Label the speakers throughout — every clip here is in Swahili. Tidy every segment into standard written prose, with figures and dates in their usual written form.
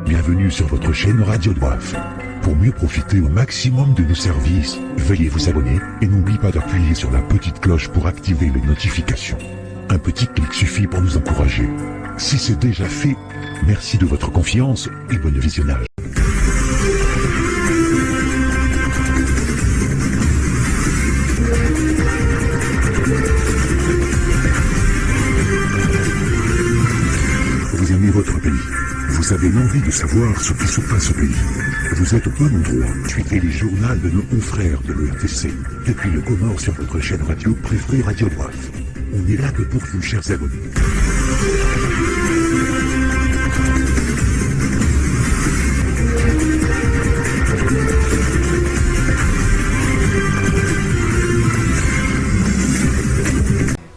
Speaker 1: Bienvenue sur votre chaîne Radio Doif. Pour mieux profiter au maximum de nos services, veuillez vous abonner et n'oubliez pas d'appuyer sur la petite cloche pour activer les notifications. Un petit clic suffit pour nous encourager. Si c'est déjà fait, merci de votre confiance et bon visionnage. Vous aimez votre pays. Vous avez l'envie de savoir ce qui se passe au pays. Vous êtes au bon endroit. Suivez les journaux de nos confrères de l'ERTC. Depuis le Comore sur votre chaîne radio préférée Radio Doif. On est là que pour vous, chers abonnés.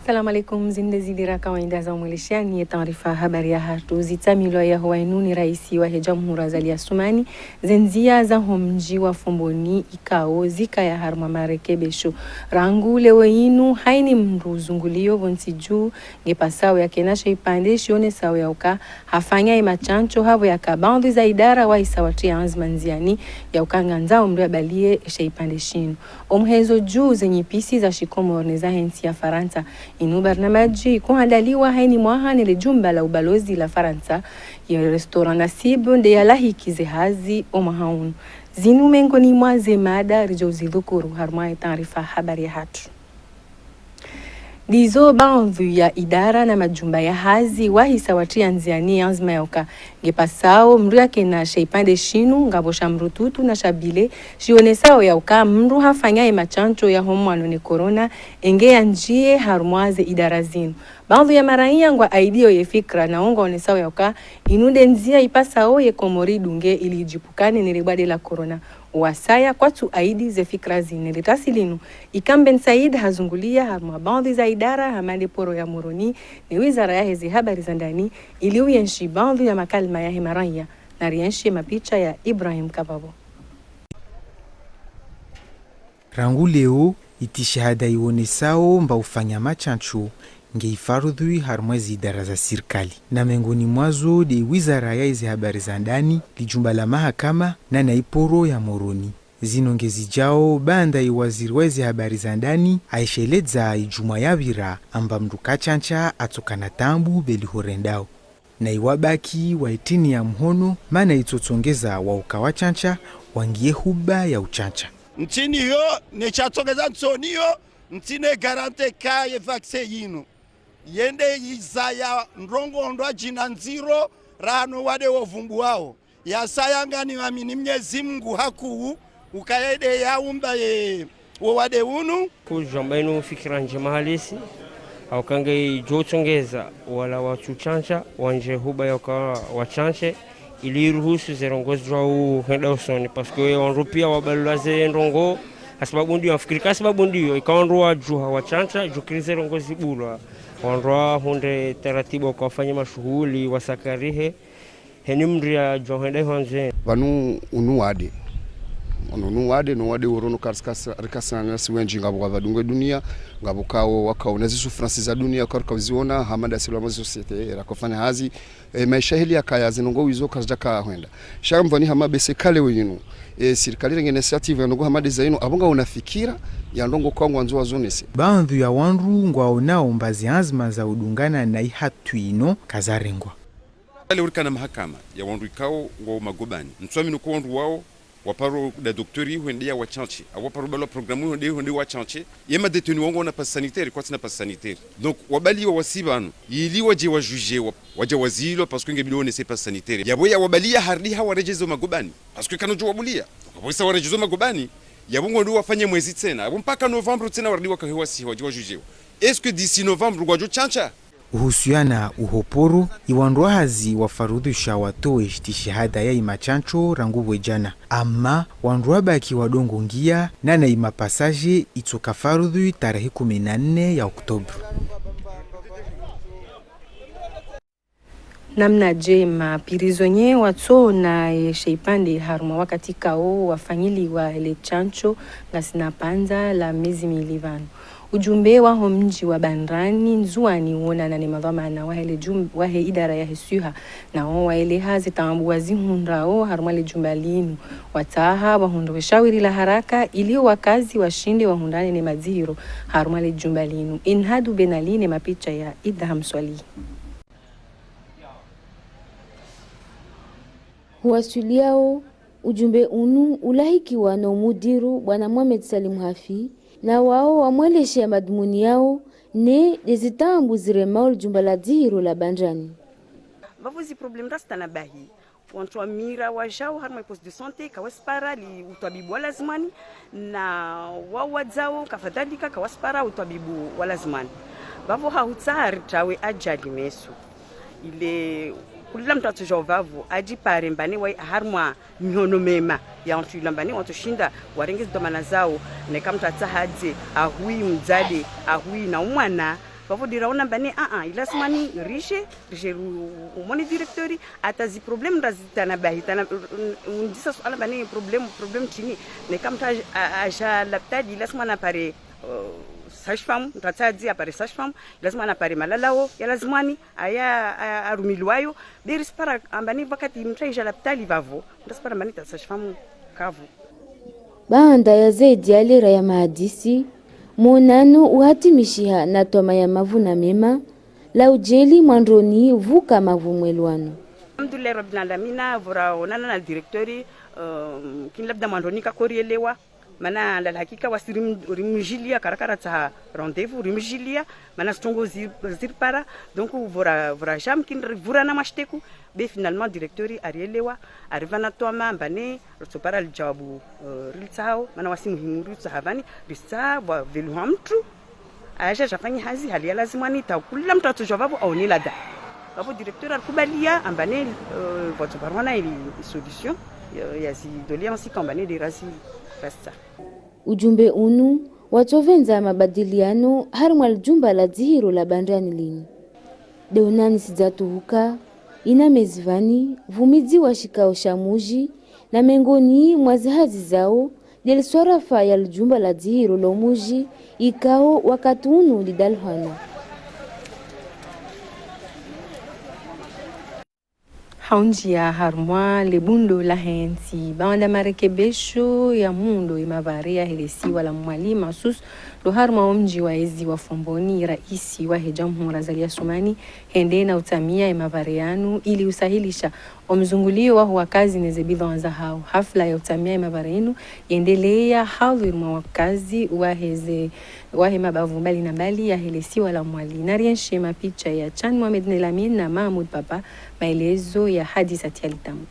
Speaker 2: Assalamu alaikum, zindazidira kawaida za umweleshani ya taarifa habari ya hatu zitamilwa ya Huwainuni raisi wa Jamhuri Azali Assoumani zenzia za mji wa Fomboni ikao zika ya harma marekebisho rangu lewe inu haini mruzungulio vonsi juu ngepasao ya kenasha ipande shione sawa ya uka hafanya imachancho havo ya kabandhi za idara wa isawati ya anzmanziani ya ukanganza umru ya balie isha ipande shinu omhezo juu zenye pisi za shikomorne za hensi ya Faransa inu barnamaji kuhandaliwa haini mwahani le jumba la ubalozi la Faransa ya restaurant nasibu nde ya lahiki zehazi omahaunu zinu mengoni mwa zemada rijozi dhukuru harmai taarifa habari ya hatu. Dizo baadhi ya idara na majumba ya hazi wahisa watia nziani anzima yoka ngepasao mru yake na sheipande shinu ngabosha mrututu na shabile shionesao ya uka mru hafanya machancho ya homwano ne corona enge ya njie harumwaze idara zinu. Baadhi ya maraia ngwa aidio ye fikra na onga onesao ya uka inunde nzia ipasao ye komori dunge ili ijipukane nilibade la corona. Wasaya kwatu aidi ze fikra zine litasilinu ikamben Said hazungulia harma bandhi za idara hamande poro ya Moroni ni wizara ya hezi habari za ndani iliuyenshi bandhi ya makalma ya himaraya na rienshi mapicha ya Ibrahim Kababo.
Speaker 3: Rangu leo itishahada iwonesao mba ufanya machancho ngeifarudhui harmwezi idara za sirkali na mengoni mwazo de wizara ya hizi habari za ndani lijumba la mahakama na naiporo ya Moroni zinongezi jao banda iwaziri wezi habari za ndani aisheleza ijuma ya vira amba mduka chancha atokana tambu beli horendao na iwabaki waitini ya mhono mana itotongeza wa ukawa chancha wangie huba ya uchancha
Speaker 4: nchini yo nechatongeza nsoni yo ntine garante ka ye vaccine yinu yende izaya ndrongo ndo jina nziro rano wade wovumbu wao ya sayangani amini Mwenyezi Mungu haku ukaede ya umba ye wade unu
Speaker 5: kujamba ino fikira njema halisi au kange jotongeza wala wachuchancha wanje huba ya wachanche ili ruhusu zerongozi jao henda usoni paske wanrupia wabalulaze ndrongo sababu ndio afikirika sababu ndio ikaondoa juha wachancha jukirize rongozi bulwa wanroa hunde taratibu kwa wafanya mashughuli wasakarihe heni mria johende hanze
Speaker 6: vanu unuwade no wade urono karikasana siwenji ngabo kwa vadunge dunia ngabo kao wakao nazisu Francis za dunia kwa kaziona hamada silwa societe rakofanya hazi maisha hili akaya zinongo wizo kazaka hwenda shamvani hamabese kale winu serikali renge initiative yanongo hamade zaino abonga unafikira ya ndongo kwa ngwanzo wazonese
Speaker 3: baadhi ya wanru ngwao nao mbazi azma za udungana na ihatuino kazarengwa
Speaker 7: ale urikana mahakama ya wanru ikao ngwa magobani nswami nuko wanru wao waparo da doktori huende ya wachanchi awaparo balo programu huende wachanchi yema detenu wangu na pass sanitaire kwa tina pass sanitaire donc wabali wa wasibanu ili waje wajuge waje wazilo parce que ngebilo ne c'est pass sanitaire yaboya wabali hardi hawa rejezo magobani parce que kanojo wabulia waboisa warejezo magobani yabongo ndo wafanye mwezi tena mpaka November tena wardi wakahewa si waje wajuge est-ce que d'ici Novembre wajo chancha
Speaker 3: uhusiana uhoporo iwanduahazi wafarudhisha watoe shahada ya imachancho rangu jana ama wanduabaki wadongo ngia na imapasaje itoka farudhi tarehe 14 ya Oktoba.
Speaker 2: Namna jema pirizonye wato na sheipande haruma wakati kao wafanyili wa ele chancho ngasina panza la miezi milivano. ujumbe wa mji wa Banrani nzuani uona na madhamana wa he idara ya hisuha na wa ile hazi tambu wazihundrao harmale jumbalinu wataha wahundo shawiri la haraka ili wakazi washinde wahundane ne maziro harmale jumbalinu inhadu benaline mapicha ya Idham Swali.
Speaker 8: Huwasuliao ujumbe unu ulahikiwa na umudiru Bwana Mohamed Salim Hafi na wao wamweleshe madhumuni yao ne dezitambu ziremaul jumba la dhihiro la Banjani.
Speaker 9: Vavuzi problem rasta na bahi. Wantu wa mira wajao harma poste de santé kawaspara li utabibu walazimani na wawadzao kafadhalika kawaspara utabibu walazimani. Vavo hautsahari tawe ajali mesu. Ile kulila mtatu jovavu ajipare mbani wa harma mihono mema ya wantu ilambani wantu shinda warengezi domana zao ne kamtata hadze ahui mzade ahui na umwana vavo diraona mbani ilasimani rishe umoni directori atazi problem razitana bahitana undisa suala mbani problem chini ne kamta aja laptadi ilasimana pare sage-femme mtatadzi apare sage-femme lazima anapare malalao ya lazimani aya arumilwayo berispara ambani wakati mtaisha laptali vavo mtaspara mbani ta sage-femme kavu
Speaker 8: baanda ya zaidi alera ya mahadisi monano uhatimishiha na toma ya mavuna mema la ujeli mwandroni vuka mavumwelwano.
Speaker 9: Alhamdulillah rabbil alamina vora onana na directori kin labda mwandroni ka korielewa mana la hakika wasirimjilia karakara ta rendez-vous rimjilia mana stongo zirpara donc vora jam kin vura na mashteku be finalement directori arielewa arivana toma mbane rotopara aljawabu riltao mana wasimuhimu rutsahavani risa wa veluhamtu aisha jafanya hazi hali ya lazimani ta kula mtatu jawabu au ni lada hapo directeur alikubalia ambane votoparwana ili solution ya zi doléance kambane de razi rasta.
Speaker 8: Ujumbe unu watovenza mabadiliano harmwa jumba la dhihiro la Banjani lini deonani sizatuhuka ina mezivani vumidzi wa shikao shamuji na mengoni mwazihazi zao deliswarafa ya jumba la dhihiro la muji ikao wakati unu lidalhana.
Speaker 2: Haunjia harmwa lebundo la hensi banda marekebisho ya mundo imavaria helesi wala mwali masus lo harma omji wa ezi wa Fomboni raisi wa Jamhuri Zalia Sumani hende na utamia imavarianu ili usahilisha omzungulio wa wakazi nezebidha wanza hao hafla ya utamia imavarianu yendelea hadhir mwa wakazi wa hema bavu mbali na mbali ya helesi wala mwali narienshe mapicha ya Chan Mohamed Nelamin na Mahmoud Papa maelezo ya hadisati alitambu.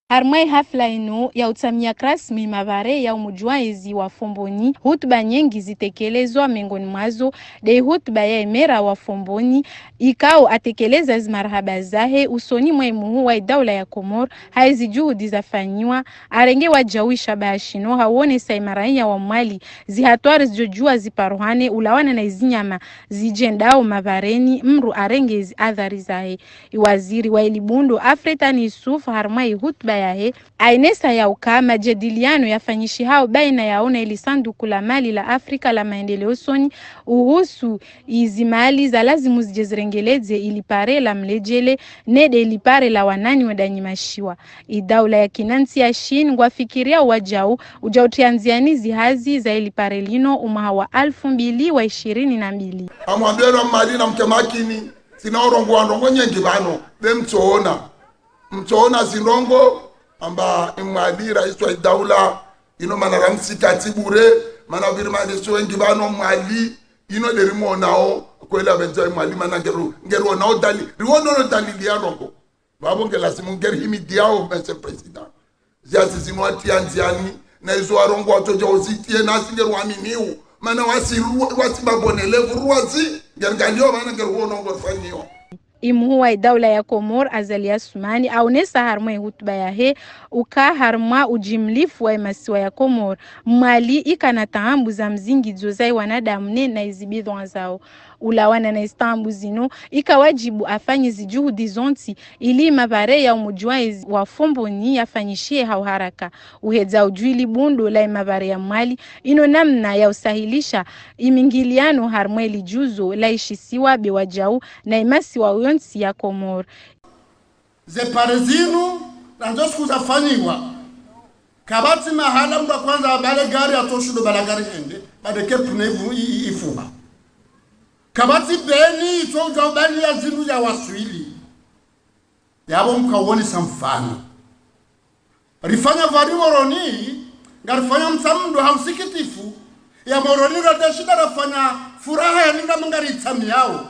Speaker 10: Harmai hafla ino ya utamia rasmi mavare ya umujuaizi wa Fomboni hutuba nyengi zitekelezwa miongoni mwazo de hutuba ya emera wa Fomboni ikao atekeleza zimarhaba zahe usoni mwemu wa daula ya Komor haizi juhudi zafanywa arenge wajawisha bashino hawone saimaraiya wa mwali zihatwari zijojua ziparuhane ulawana na izinyama zijendao mavareni mru arenge zi adhari zahe waziri wa Elibundo Afretani Yusuf harmai hutuba yahe ainesa ya uka majadiliano yafanyishi hao baina yaona ili sanduku la mali la Afrika la maendeleo soni uhusu izi mali za lazimu zijezirengeleze ilipare la mlejele nede ilipare la wanani wadanyimashiwa idaula ya kinansi ya shin ngwafikiria wajau ujautianziani zihazi za ilipare lino umahawa 2022
Speaker 11: amwambera mali na mkemakini sinaorongo andongo nyengi bano mtoona zinongo amba imwali rais wa daula ino manaramsi katibure manabirmani so wengi bano mwali ino derimo nao kwela benza mwali manangeru ngero nao dali riwono dali ya rongo babo ngela simu ngeri himidiao monsieur president ziazi zinwati anziani na izo arongo watoja ozitie na singeru aminiu mana wasibabonele ruwazi ngergandio manangeru wono ngorfanyo
Speaker 10: imuwa daula ya Komor Azalia Sumani aonesa harmwa hutuba yahe uka harmwa ujimlifu wa masiwa ya Komor mwali ikana taambu za mzingi zozai wanadamu ne na izibidho zao ulawana na Istanbul zino ikawajibu afanye zijuhudi zonti ili mabare ya umujwaizi wa Fomboni yafanyishie hauharaka uhedza ujuili bundu la mabare ya mwali ino namna ya usahilisha imingiliano harmweli juzo la ishisiwa bewajau na imasi wa uyonsi ya Komoro.
Speaker 12: Ze parezinu nanzo siku zafanyiwa kabati mahala mda kwanza bale gari atoshudo bala gari ende badeke punevu ifuha kabati beni itoja ubali ya zinu ya waswili yabo mkawoni samfano rifanya vari moroni ngarifanya msamdo hausikitifu ya moroni radashida rafanya furaha ya ninga mangari itami yao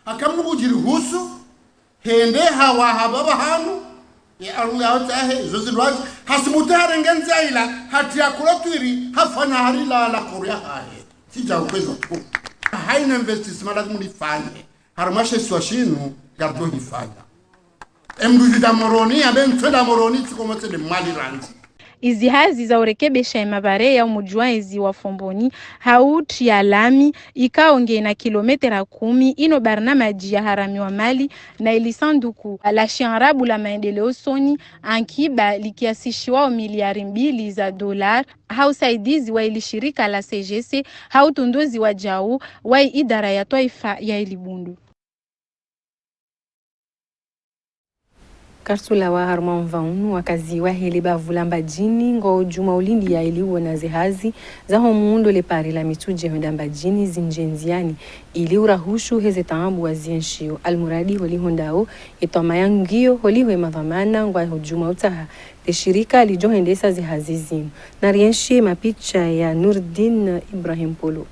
Speaker 12: akamu kujirihusu hende hawa hababa hanu ya aru ya tahe zozilwaji hasimutare ngenza ila hati ya kulotwiri hafanya harila la korea hae sija ukwezo tu haina investissement lazima nifanye harmashe swashinu gardo hifanya emdujida moroni abentweda moroni tikomote de mali ranzi.
Speaker 10: Izi hazi za urekebesha mabare ya umujwaizi wa Fomboni hauti ya lami ikaonge na kilometera 10 ino barnamaji ya harami wa mali na ilisanduku la shiarabu la maendeleo soni ankiba likiasishiwa miliari 2 za dolar hausaidizi wa ilishirika la CGC hautunduzi wa jau wa idara ya taifa ya Ilibundu.
Speaker 2: Karsula wa harma mvaunu wakazi wa hili bavulamba jini ngo juma ulindi ya iliwo na zehazi za homuundo le pari la mituje hodamba jini zinjenziani ili urahushu heze taambu wa zienshio almuradi holi hondao itoma yangio holi hwe madhamana ngwa hujuma utaha te shirika lijohendesa zehazi zinu na rienshie mapicha ya Nurdin Ibrahim Polo.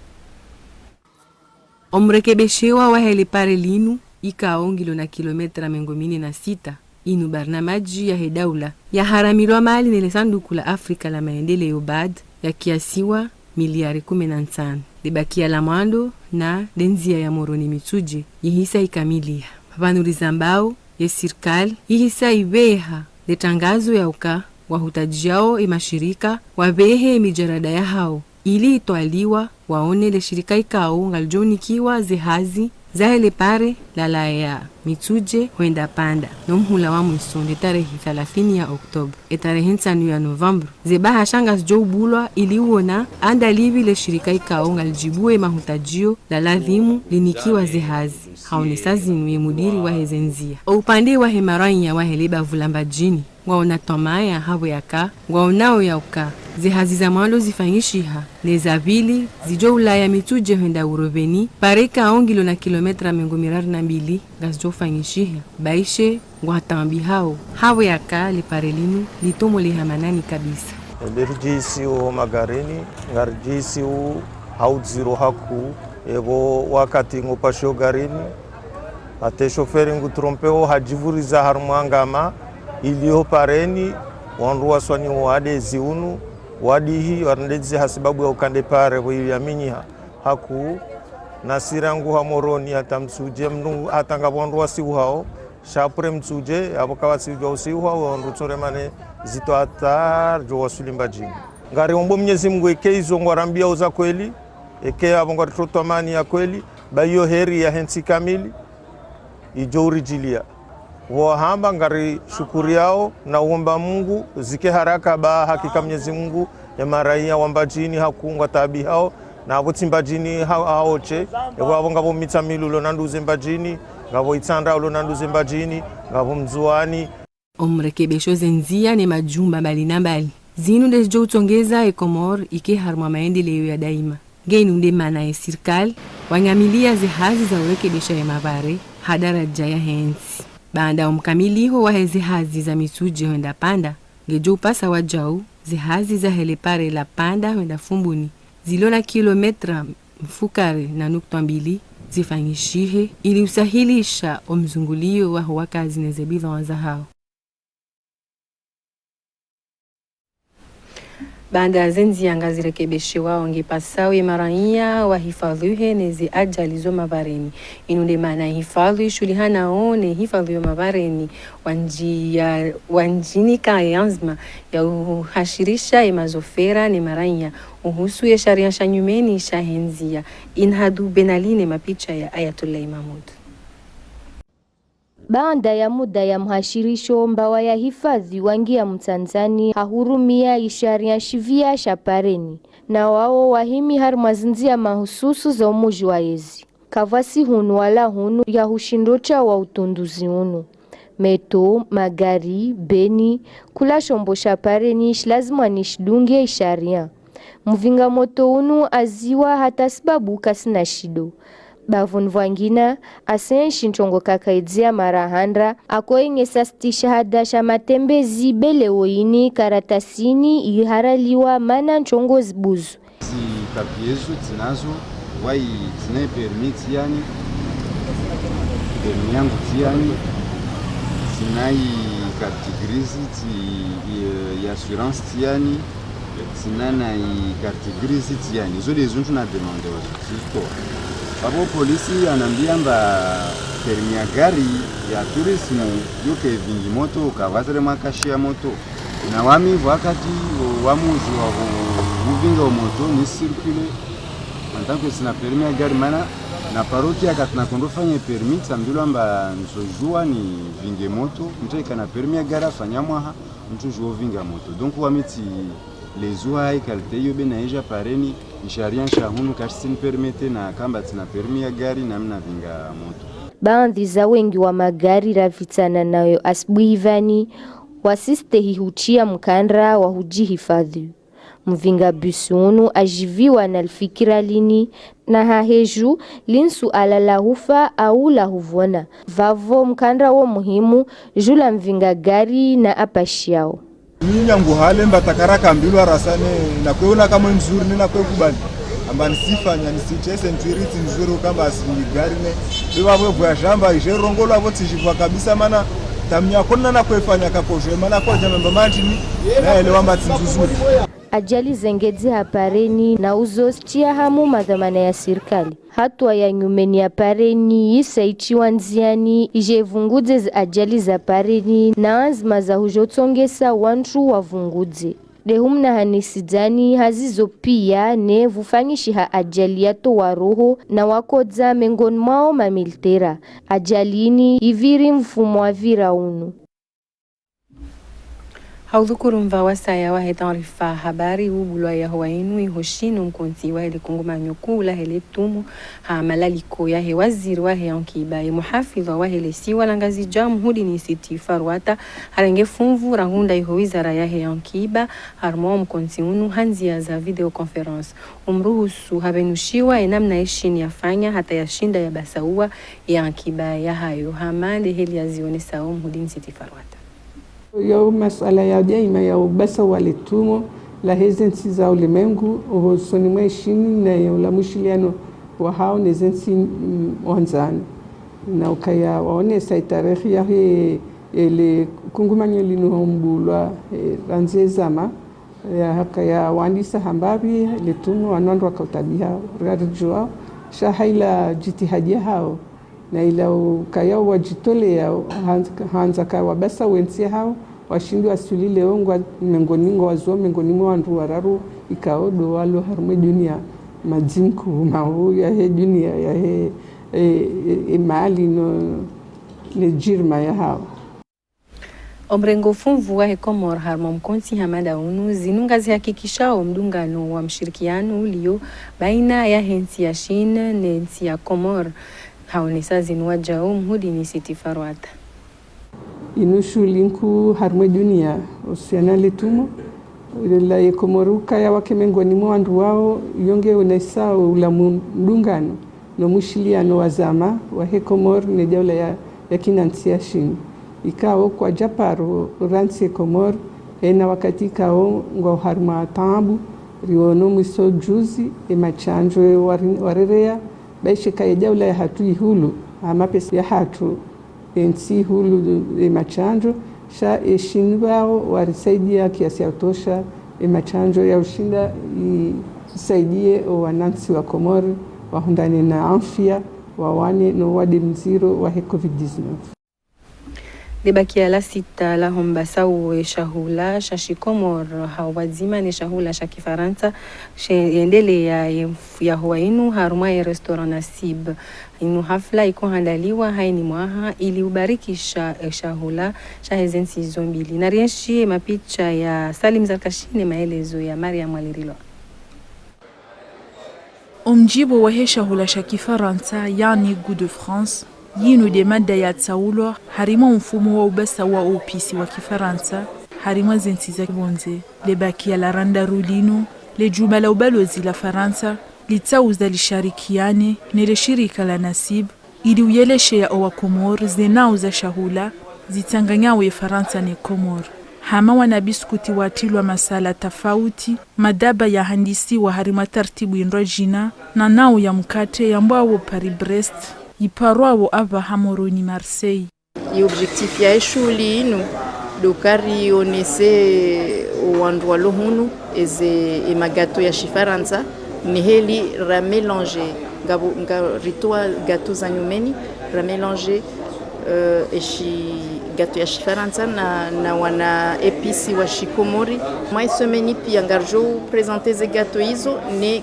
Speaker 2: Omrekebeshewa wa hili pari linu ikaongilo na kilometra 46 inu barnamaji ya hedaula ya haramilwa mali nile sanduku la Afrika la maendeleo BAD ya kiasiwa miliari 15 libakia la mwando na denzia ya moroni mituje yihisa ikamilia papanuriza mbao ya sirkali yihisa ibeha le tangazo ya uka wahutajiao mashirika wabehe mijarada ya hao ili itwaliwa waone le shirika ikao ngaljonikiwa zehazi zahele pare lala ya mituje huenda panda nomhula wa mwisonde tarehe 30 ya Oktoba etarehe 5 ya November zebaha shangas joubulwa iliuona andalivi le shirika ikao ngaljibue mahutajio la ladhimu linikiwa zehazi haonesa zinu ye mudiri wa hezenzia upande wa hemaranya wa heleba vulamba jini waona tomaya habo yaka waonao ya uka zehazi za mwalo zifanyishiha nezabili zijo ulaya mituje huenda uroveni pareka ongilo na kilometra 12 gazjo fanyishiha baishe ngwatambi hao yaka le parelinu litomo le hamanani kabisa
Speaker 13: elerjisi o magareni ngarjisi o haudziro haku ego wakati ngopasho garini ate shoferi ngutrompeo hajivuriza harmangama ilio pareni wanruwa swani wade ziunu wadihi warndezi hasibabu ya ukande pare wiyamini haku nasirangu hamoroni hata msuje mnu hatanga wanruwa siu hao shapure msuje abokawa siu siu hao wanrutsore mane zito atar jo wasulimba jini ngari ombo Mwenyezi Mungu ekeizo ngwarambia uza kweli eke abongo trotomani ya kweli bayo heri ya hensi kamili ijo urijilia wahamba ngari shukuri yao na uomba Mungu zike haraka ba hakika Mwenyezi Mungu ya maraia wambajini hakungwa tabi hao na abotimbajini haoche ego ngabo mitamilulo nanduze mbajini ngabo itsanda ulo nanduze mbajini ngabo mzuani
Speaker 2: omrekebesho zenzia ne majumba mbali na mbali zinu ndejo utongeza ekomor ike harma maendeleo ya daima genu nde mana ya sirkali wanyamilia zehazi za urekebesho ya mabare hadaraja ya hensi banda umkamiliho wa zehazi za mituje huenda panda ngejo upasa wajau zehazi za helepare la panda huenda Fumbuni zilona kilometra mfukare na nukta 2 zifanyishihe ili usahilisha omzungulio wa wakazi nezebidha wazahao. Banda zenzi anga zirekebishiwa ongepasao ya maraia wahifadhiwe nezi ajali zo mavareni. Inude maana hifadhi shulihana one hifadhi yo mavareni wanjini kayanzma ya uhashirisha ya mazofera ne maraia uhusu ya sharia shanyumeni shahenzia inhadu benaline mapicha ya Ayatollah Mahmoud.
Speaker 8: Baada ya muda ya mhashirisho mbawa ya hifadhi wangia Mtanzani hahurumia isharia shivia shapareni na wao wahimi harmazinzia mahususu za umuji wa yezi kavasi hunu wala hunu ya hushindocha wa utunduzi hunu meto magari beni kula shombo shapareni lazima nishdunge isharia mvinga moto hunu aziwa hata sababu kasina shido bavun vangina asenshi nchongo kakaidzia marahandra akoenge sasti shahada sha matembezi bele oini karatasini iharaliwa mana nchongo zibuzu
Speaker 14: kapiezo tinazo wai zine permit yani yangu yani zinai kategorizi ya assurance yani zinana kategorizi yani zo les uns na demande wa Babo polisi anambia mba permi ya gari ya turismu yuke vingi moto ukavazere makashi ya moto na wami wakati wamuzi wa uvinga wa moto ni circule mantangu sina permi ya gari mana na parokia katina kondofanya permi samdilo mba nsojua ni vinge moto mtu ikana permi ya gari afanya mwaha mtu juo vinga moto donc wamiti lezua hai kalite yobe na eja pareni isharia shahunu kasini permete na kamba tina permi ya gari na mna vinga moto.
Speaker 8: Baadhi za wengi wa magari ravitana nayo asbuivani wasiste hihuchia mkandra wa huji hifadhi. Mvinga busunu ajiviwa na alfikira lini na haheju linsu ala lahufa au lahuvona. Vavo mkandra wa muhimu jula mvinga gari na apashiao.
Speaker 15: Nyangu hale mbatakara kambilwa rasane na kweona kama nzuri nina kwe kubali amba nisifanya nisichese ntwiriti nzuri kama asigari ne bibabo bwa jamba ije rongolo avo tishivwa kabisa mana tamnya konna na kwefanya kakoje mana kwa jambo manjini na elewa mbati nzuri.
Speaker 8: Ajali zengezi hapareni na uzostia hamu madhamana ya serikali. Hatua ya nyumeni ya pareni isaichiwa nziani ijevunguze ajali za pareni na azma za hujotongesa wantu wavunguze. Dehumna hanisidani hazizo pia ne vufanyishi ha ajali yato waroho na wakodza mengoni mwao mamiltera. Ajalini iviri mfumo wa viraunu.
Speaker 2: Haudhukuru mva saya wa taarifa habari ubulwa ya huwainu ihoshinu mkonti wa hele kunguma nyukula hele tumu ha malaliko ya he waziri wa he ankiba ya muhafidha wa hele siwa langazi jamu hudi ni siti farwata harenge funvu rahunda iho wizara ya he ankiba harmo mkonti unu hanzia za video conference umruhusu habenushiwa enamna ishini yafanya hata yashinda ya basaua ya ankiba ya hayo hamande heli ya zione sao hudi ni siti farwata.
Speaker 16: Yo masala ya jaima ya ubasa walitumo la hezensi za ulimengu uhosoni mweshini na ya ulamushiliano wa hao nezensi wanzani na ukaya waonesa itarehi ya ele kungumanyo linu mbulwa ranze zama ya haka ya wandisa hambabi letumo wanondo wakautabia rarjua shahaila jitihadia hao na ila ukaya wajitole ya hanza ka wabasa wensi hao washindi wasulile ongwa mengoningo wazo mengoningo wandu wararu ikaodo walo harme dunia majinku mahu ya he dunia ya he mali no le jirma ya hao
Speaker 2: Omrengo funvu wa he Komor harmo mkonti hamada unu zinunga zihakikishao mdungano wa mshirikiano ulio baina ya hensi ya Shina na hensi ya Komor haonesa zinuwa jao mhudi ni siti farwata.
Speaker 16: Inushu linku harme dunia usiana letumo la yekomoruka ya wake mengoni mwandu wao yonge unesa ula mdungano no mushiliano wa zama wa he Komor ne jawla ya kinansi ya Shina ikao kwa japaro ransi Komor ena wakati kao ngo harma tabu riono miso juzi emachanjwe warerea baishe kaya jawla ya hatu ihulu amapesi ya hatu ensi hulu machanjo sha eshinwao warisaidia kiasi ya utosha machanjo ya ushinda isaidie wananchi wa Komoro wahundane na afya wawane no wade mziro wa COVID-19.
Speaker 2: Libakia la sita la hombasau shahula shashikomor hawazima ni shahula shakifaransa endele ya huwainu haruma ya restaurant Nasib. Inu hafla iko handaliwa haini mwaha ili ubarikisha shahula shahezensi zombili. Narienshi mapicha ya Salim Zarkashine maelezo ya Maria Mwalirilo.
Speaker 17: Omjibo wa shahula shakifaransa yani Goût de France yinu de mada ya tsaulo harima mfumo wa ubasa wa opisi wa Kifaransa harima zensi za bonze lebaki ya la randa rulino le juma la ubalozi la Faransa litauza lisharikiane nele shirika la Nasib ili uyeleshe ya owa Komor zenauza shahula zitanganyawe Faransa ne Komor. Hama wana biskuti watilwa masala tafauti, madaba ya handisi wa harima tartibu inrojina na nao ya mkate ya mbao Paris-Brest iparwao ava hamoroni Marseille.
Speaker 18: I objectif ya shuli inu dokari onese wandu walohunu eze magato ya Shifaransa ni heli ramélanger nga ritual gato za nyumeni ramélanger eshi gato ya Shifaransa na wana episi wa Shikomori. Mai semeni pia ngarjo presenter ze gato hizo ne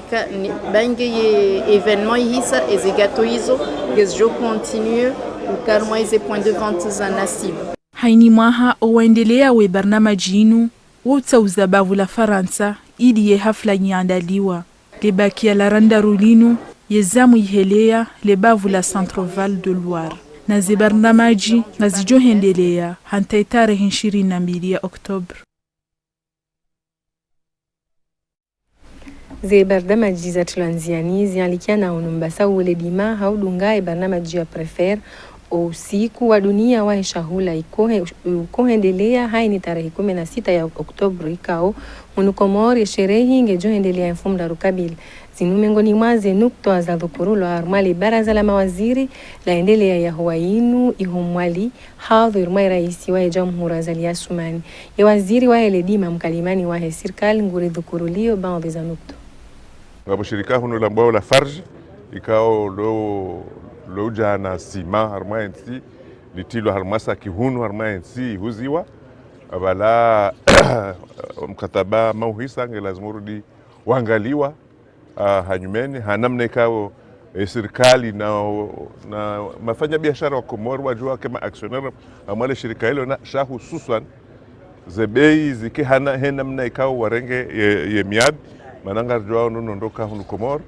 Speaker 18: bange ye evenement hisa eze gato hizo gezjo continue ukarmwa eze point de vente za Nasib.
Speaker 17: Haini mwaha owaendelea we barnamaji inu wota uzabavu la Faransa ili ye hafla nyiandaliwa lebaki ya la randa rulinu yezamu ihelea lebavu la Centroval de Loire na ze barnamaji na zijohendelea hanta tarehe 22 ya Oktober.
Speaker 2: Ze barnamaji za tulanziani zialikia na unumbasa ule dima haudungae barnamaji ya prefer usiku wa dunia wa shahula ikohendelea haini tarehe 16 ya Oktober ikao Komori sherehi ngejohendelea mfumda rukabili zinu miongoni mwa nukta za dhukurulo armali baraza la mawaziri laendelea ya huwainu ihumwali hadhu irmai raisi wa Jamhuri Zalia Sumani ya waziri wa eledima mkalimani wa serikali nguri dhukurulio baadhi za nukta
Speaker 19: ngabo shirika huno la mbao la Farge ikao lo jana sima harmaensi litilo harmasa kihunu harmaensi huziwa abala mkataba mauhisa ngelazimurudi waangaliwa hanyumeni hanamna ikao serikali na mafanya biashara wa Komoro wajua kama actionnaire amwale shirika hilo na sha hususan zebei ziki hanamna ikao warenge ye miad mananga jua nondoka hunu Komoro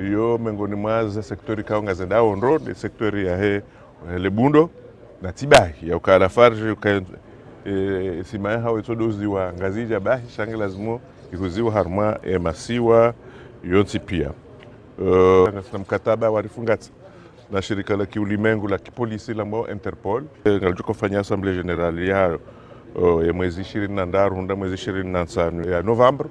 Speaker 19: iyo mengoni mwaza sektori kao ngazenda onro de sektori ya lebundo na tibahi ya ukala Farge simaye hawe todozi wa ngazija bahi shangi lazimo ikuziwa harma masiwa yonsi pia na mkataba warifungati na shirika la kiulimengu la kipolisi la mbao Interpol ngalijoko fanya Assemblée Générale ya mwezi 20 hunda mwezi 25 ya November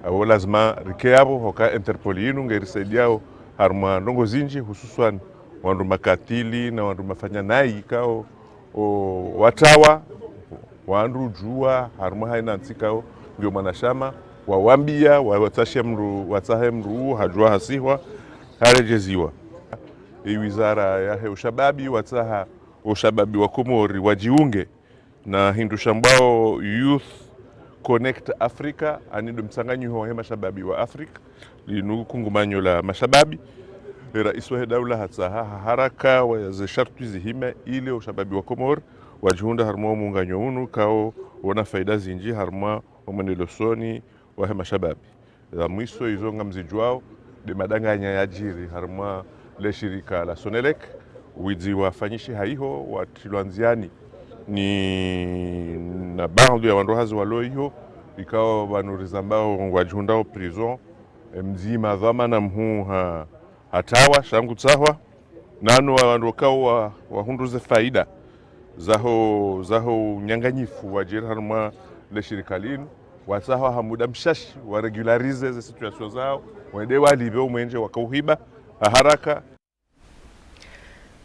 Speaker 19: awo lazima rikeabo hoka Interpol yinu ngerisaidiao harma ndongo zinji hususan wandu makatili na wandu mafanya nai kao watawa wandu jua harma haina ntikao ndio manashama wawambia watashe mru watahe mru hajua hasihwa harejeziwa wizara ya ushababi wataha ushababi wa Komori wajiunge na hindushambao Youth Connect Africa anido msanganyo wa mashababi wa Afrika linu kungumanyo la mashababi rais wa daula hataha haraka wa za sharti zihime ile ushababi wa Komori wajihunda harma muunganyo unu kao wana faida zinji harma wamanelosoni wa mashababi za mwiso izonga mzijuao de madanganya ya jiri harma le shirika la Sonelec wizi wafanyishi haiho watilwanziani ni na bandu ya wandohazi walo hiyo ikao banurizambao wajihundao prison mzima dhamana mhu hatawa shangu tsahwa nano wandokao wahunduze faida zaho nyanganyifu wajiri harma le shirika linu watsaha hamuda mshashi wa regularize ze situation zao wende walibe umwenje wakauhiba haraka.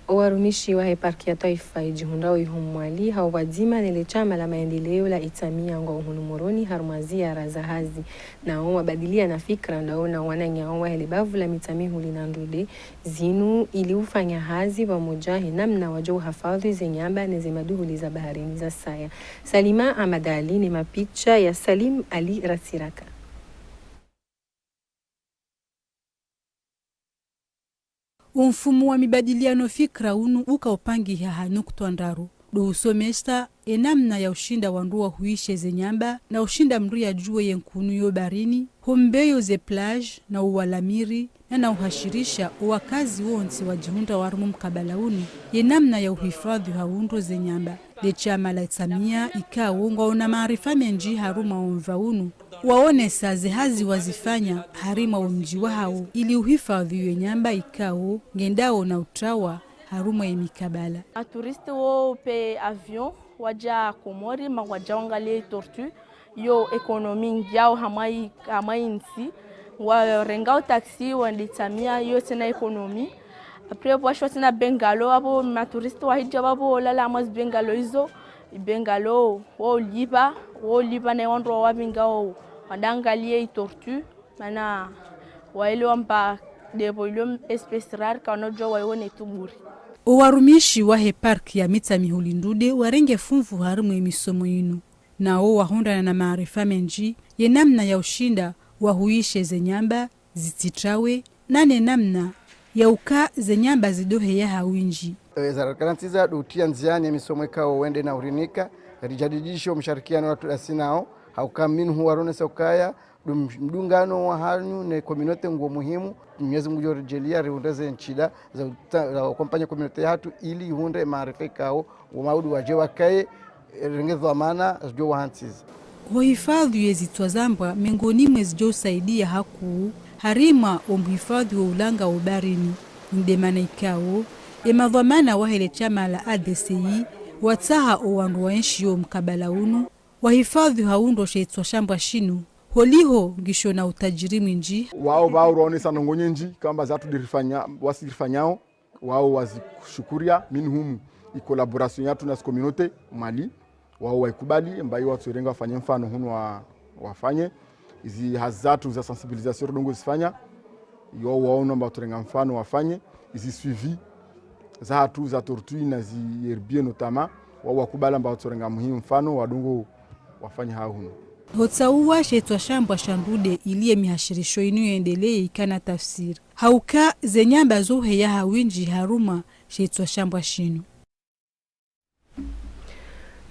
Speaker 2: Warumishi wa parki ya taifa ijihundao ihumwali hao wazima nile chama la maendeleo la itamia ngo hunumoroni harmazia razahazi na wabadilia na fikra ndao na wananya wa helibavu la mitamihu linandude zinu ili ufanya hazi pamoja namna wajou hafadhi zenyamba nezemaduhuli za baharini za saya. Salima Amadali ni mapicha ya Salim Ali Rasiraka.
Speaker 20: Mfumo wa mibadiliano fikra unu ukaupangi hanukutwa ndaru do usomesta enamna ya ushinda wandua huishe zenyamba na ushinda mruya juwe yenkunu yo barini hombeyo ze plage na uwalamiri na uhashirisha uwakazi wonsi wa jihunda warumu mkabala unu enamna ya uhifadhi haundo zenyamba de chama la itamia ikawo ngaona maarifa menji haruma omva unu waone saze hazi wazifanya harima umji wao ili uhifadhi wenyamba ikawo ngendao na utrawa haruma imikabala.
Speaker 21: Touriste wo pe avion waja Komori ma waja wangalie tortue yo economy yao hamai nsi wa rengao taxi wanditamia yo tena economy après washo tena bengalo abo ma touriste wa hija babo lala mas bengalo hizo bengalo wo liba na wandro wa bengao wadangalie tortue mana waile wampa devolume espèce rare kanojo waione tuburi.
Speaker 20: Warumishi wa park ya mitamihuli ndude warenge funfu harumu emisomo yinu na wahonda na maarifa menji ye namna ya ushinda wahuishe zenyamba zititrawe nane namna ya uka zenyamba zidohe ya hawinji.
Speaker 22: Zarakarantiza dutia nziani emisomo ikao wende na urinika rijadidisho msharikiano watu asinao haukaminu warone saukaya mdungano wa hanyu ne community nguo muhimu Mwenyezi Mungu yorejelia riundeze nchida za kompanya community hatu ili hunde maarifa kao umaudu waje wakae rengezo amana jo wahansiz.
Speaker 20: Uhifadhi yezitwa zambwa mengoni mwezi jo usaidia haku harima umhifadhi wa ulanga ubarini ndemana ikao emadhamana wahele chama la ADCI wataha owandu waenshi yo mkabala unu wahifadhi haundo sheitwa shamba shinu holiho gisho na utajiri mwinji
Speaker 23: wao baurone sana ngonyenji kamba zatu dirifanya wasirifanyao wao wazishukuria minhumu collaboration yatu na community Mali wao waikubali mbayo watu renga wafanye mfano hunu wafanye hizi hazatu za sensibilisation dongo zifanya yo wao namba turenga mfano wafanye hizi suivi za hatu za tortue na zi herbie notama wao wakubala mbayo turenga muhimu mfano wadongo wafanye hao hunu.
Speaker 20: Hotsaua shetwa shamba shandude ilie mihashirisho inu yendelee ikana tafsiri. Hauka zenyamba zohe ya hawinji haruma shetwa shamba shinu.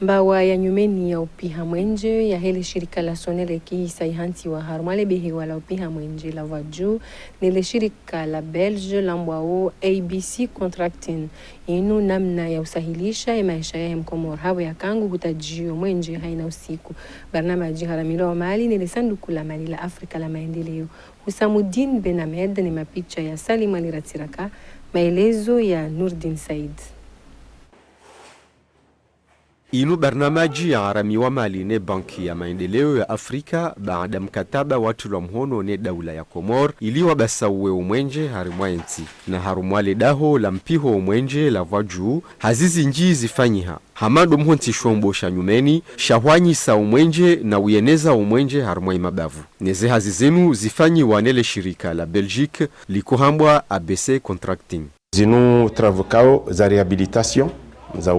Speaker 2: Mbawa ya nyumeni ya upiha mwenje ya hele shirika la sonele kihisa ihanti wa harumale behe wala upiha mwenje la waju nile shirika la Belge lambwao ABC Contracting inu namna ya usahilisha ya maisha ya mkomor hawe ya kangu hutajio mwenje haina usiku. Barnama jiharamilo wa mali nile sanduku la mali la Afrika la maendeleo. Husamudin Ben Ahmed ni mapicha ya Salim Ali Rasiraka, maelezo ya Nurdin Said.
Speaker 24: Inu barnamaji ya harami wa mali ne banki ya maendeleo ya Afrika baada mkataba watu la mhono ne daula ya Komor ili wabasawe umwenje harimwa enti na harumwale daho la mpiho umwenje la waju hazizi nji zifanyiha hamado mhonti shombo shanyumeni shahwanyi sa umwenje na uyeneza umwenje harimwa imabavu neze hazizenu zifanyi wanele shirika la Belgique likuhambwa ABC Contracting
Speaker 25: zinu travaux za rehabilitation za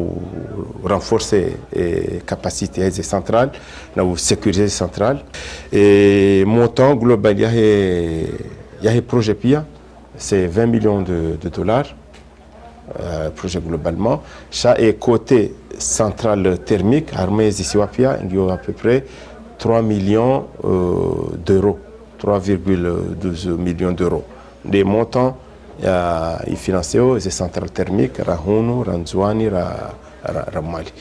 Speaker 25: renforcer capacité centrale na sécurité centrale et montant global il y a projet pia c'est 20 millions de dollars projet globalement ça est côté centrale thermique armée ici wapia il y a à peu près 3 millions d'euros 3,12 millions d'euros des montants il financeo ze centrale thermique rahunu ranzwani ramali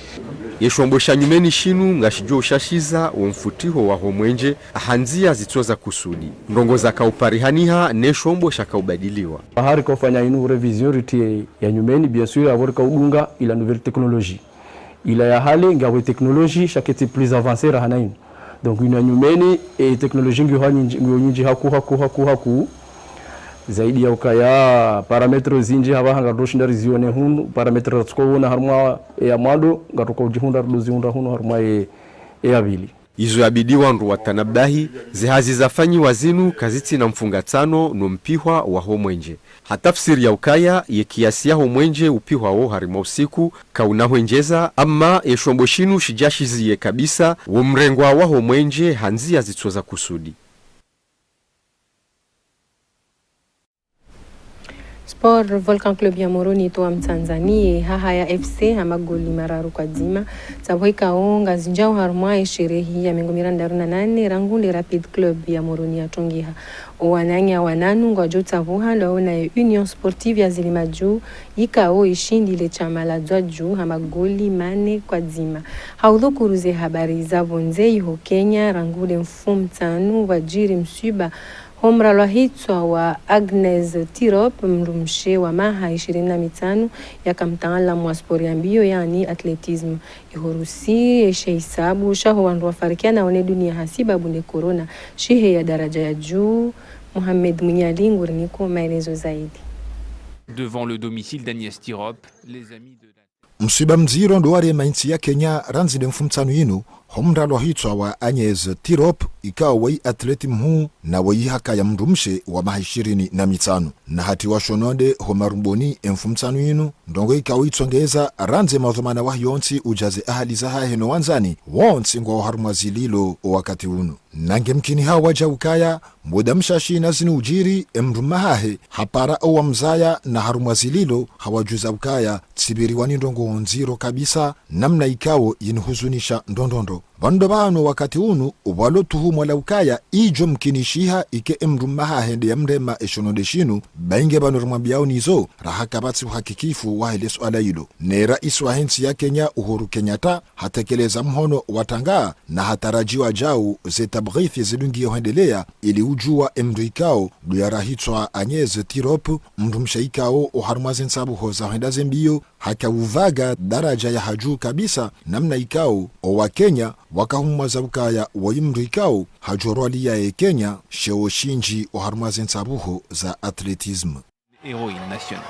Speaker 24: yeshombo shanyumeni shinu ngashijo shashiza umfutiho wa homwenje ahanzia zitoza kusudi ndongo za kauparihaniha ne shombo shakaubadiliwa
Speaker 26: bahari kufanya inu revision riti ya nyumeni bien sûr avoir kaudunga ila nouvelle technologie ila ya hali ngawe technologie shaketi plus avancée rahanain donc ina nyumeni e technologie ngihanyinji haku zaidi ya ukaya parametro zinji haba ngatoshinda rizione hunu parametro tsikoona harumwa ya mwado ngatoka ujihunda ruziunda hunu harumwa ya abili
Speaker 24: izo yabidi wandu watanabahi zihazi zafanyi wazinu kaziti na mfunga tano no mpihwa wa homwenje hatafsiri ya ukaya ye kiasi ya homwenje upihwa wo harima usiku kauna hwenjeza ama eshomboshinu shijashiziye kabisa wo mrengwa wa homwenje hanzi ya zitsoza kusudi.
Speaker 2: Sport Volcan Club ya Moroni toa Mtanzania haha ya FC hamagoli mararu kwa dima saboika onga zinjao harumwa sherehi ya 2028 rangundi Rapid Club ya Moroni ya Tongiha wananya wananu ngojota vuha laona Union Sportive ya Zilimaju ikao ishindi ile chama la juu hamagoli 4 kwa dima haudhukuruze habari za vonzei ho Kenya rangude mfumtanu wajiri msuba Homra lwahitwa wa Agnes Tirop mrumshe wa maha 25 ya kamtaalamu wa sport ya mbio yani atletism ihorusi isheisabu shaho wandu wafarikiana one dunia hasiba bunde corona shihe ya daraja ya juu. Mohamed Munyalingu niko maelezo zaidi.
Speaker 1: Devant le domicile d'Agnès Tirop, les amis de
Speaker 3: msiba mziro ndo wari mainti ya Kenya ranzide mfumtanu yinu homra lwahitwa wa Agnes Tirop ikawa wai atleti mhu na wai haka ya mrumshe wa maha 25 na hati wa shononde homarumboni mfumtanu yinu ndongo ikawa itongeza ranze mazomana wa yonti ujaze ahali za haheno wanzani wonti ngwa harumwa zililo wakati unu nange mkini hawa waja ukaya muda mshashi na zini ujiri mrumahahe hapara owa mzaya na harumwa zililo hawajuza ukaya tsibiri wani ndongo nziro kabisa namna ikawo yinhuzunisha ndondondo bando bano wakati unu ubalo tuhumwa la ukaya ijo mkinishiha ike mrumaha hende ya mrema eshonodeshinu bainge bano rumambiao nizo rahaka batsi uhakikifu wahele swala hilo ne rais wa hensi ya Kenya Uhuru Kenyatta hatekeleza mhono watanga na hatarajiwa jau zetabrithi zilungi yohendelea ili ujua mruikao luyarahitwa Agnes Tirop mrumshaikao uharumazi nsabu hoza henda zembio haka uvaga daraja ya haju kabisa namna ikao owa Kenya wakahumwa za ukaya wa imruikao hajorwali ya Kenya sheo shinji uharumazi nsabuho za atletism.
Speaker 1: Héroïne nationale.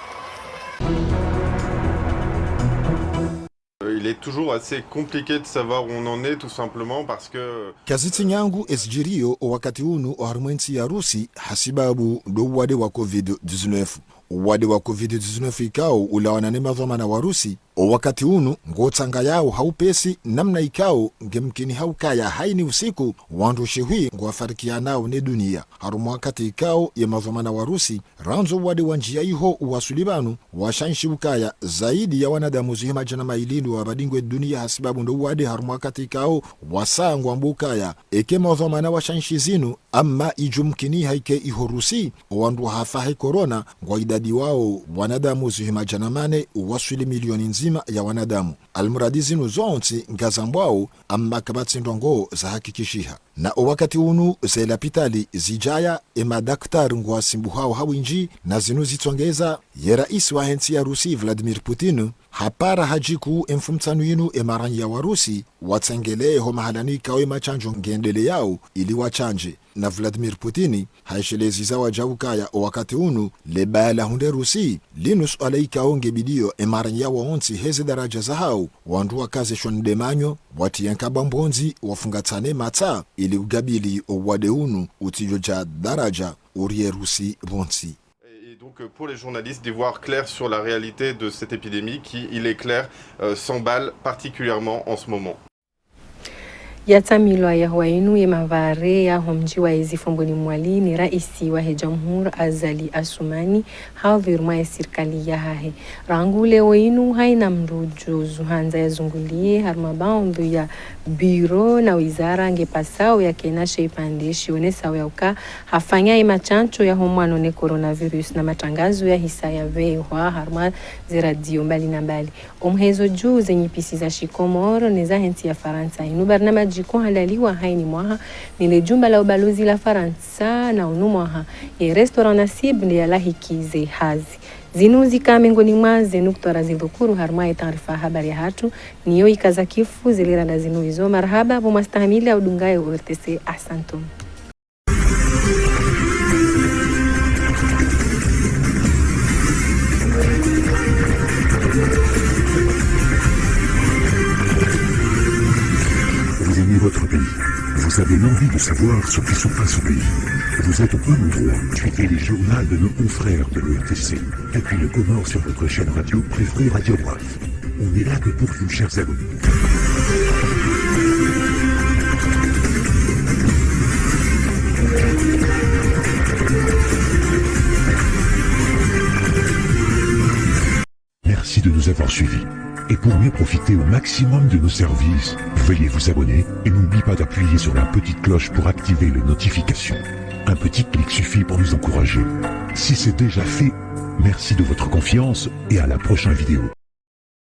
Speaker 4: Il est toujours assez compliqué de savoir où on en est tout simplement parce que
Speaker 3: kaziti nyangu esjirio wakati unu uharumwensi ya Rusi hasibabu do wade wa COVID-19 wade wa COVID-19 ikao ulawanane mazomana wa Rusi wakati unu ngotanga yao haupesi namna ikao ngemkini haukaya haini usiku wandu shehui ngwafarikia nao ne dunia harumu wakati ikao ya mazomana wa Rusi ranzo wade wanjia iho uwasulibanu washanshi ukaya zaidi ya wanadamu zihima jana mailindu wa badingwe dunia hasibabu ndo wade harumu wakati ikao wasangwa mbukaya eke mazomana washanshi zinu ama ijumkini haike iho Rusi wandu hafahe corona ngwa idadi wao wanadamu zihima jana mane uwasuli milioni nzima ya wanadamu almuradi zinu zonti ngazambwao amma kabati ndongo za hakikishiha na wakati unu zela pitali zijaya ema daktari ngwa simbuhao hawinji na zinu zitongeza ye rais wa hensi ya Rusi Vladimir Putin hapara hajiku mfumtanu yinu emaranyi ya Warusi watengele ho mahalani kawe machanjo ngendele yao ili wachanje na Vladimir Putin haishelezi za wajaukaya wakati unu lebala hunde Rusi linus alaika onge bidio emaranyi ya waonti heze daraja za hao wandu wakaze shondemanyo watiyenka bambonzi wafungatane mata ili ugabili owade unu utijoja daraja urie Rusi bonti.
Speaker 4: Donc pour les journalistes d'y voir clair sur la réalité de cette épidémie qui, il est clair, s'emballe particulièrement en ce moment.
Speaker 2: Yatamilwa ya wainu ya mavare ya homji wa izifumbuni mwali ni raisi wa Jamhuri Azali Asumani havirma ya sirkali ya hahe rangule wainu haina mrujo zuhanza ya zungulie harmabaundu ya biro na wizara ngepasao ya kenashe ipandishi onesawa ya uka hafanya imachancho ya homwano ne coronavirus na matangazo ya hisa ya vewa harma ziradio mbali na mbali omhezo juu zenye pisi za shikomoro neza henti ya Faransa inu barnamaji jiko halaliwa haini mwaha nile jumba la ubalozi la Faransa na unu mwaha ye restaurant nasib ni ya lahikize hazi zinuzi kamengoni mwa zenuktora zilukuru harma ya taarifa habari ya hatu niyo ikaza kifu zilira na zinu hizo marhaba bumastahamili au dungaye urtese asantum.
Speaker 5: de savoir ce qui se passe au pays. Vous êtes au bon endroit. Suivez les journaux de nos confrères de l'ERTC. Depuis le Comore sur votre chaîne radio préférée Radio Brave. On est là que pour vous, chers abonnés. Merci de nous avoir suivis. Et pour mieux profiter au maximum de nos services, veuillez vous abonner et n'oubliez pas d'appuyer sur la petite cloche pour activer les notifications. Un petit clic suffit pour nous encourager. Si c'est déjà fait, merci de votre confiance et à la prochaine vidéo.